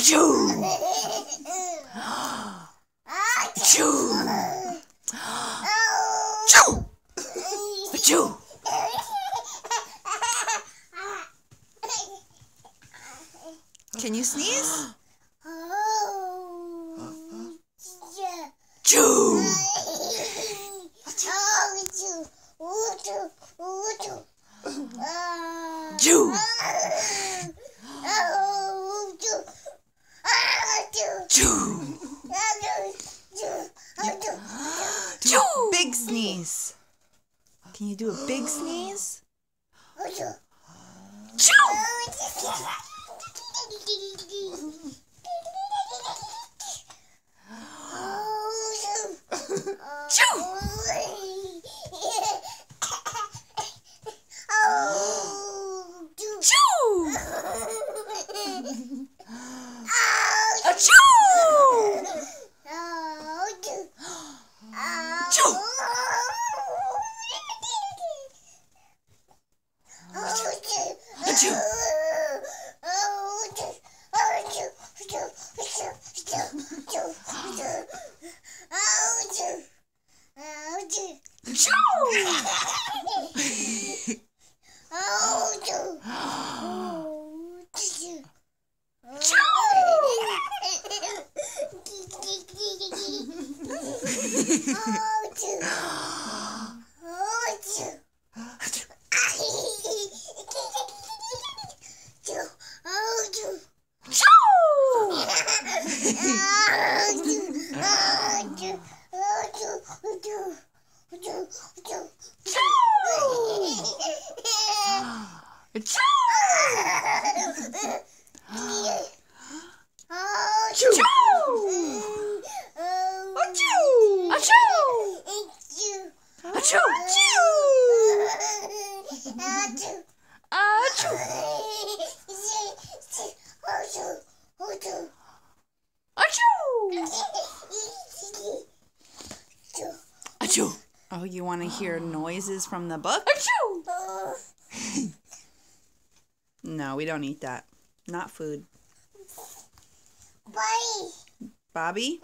Achoo! Achoo! Achoo! Achoo! Can you sneeze? Achoo! Achoo! Do a big sneeze. Can you do a big sneeze? Oh, you want to hear noises from the book? No, we don't eat that. Not food. Bobby?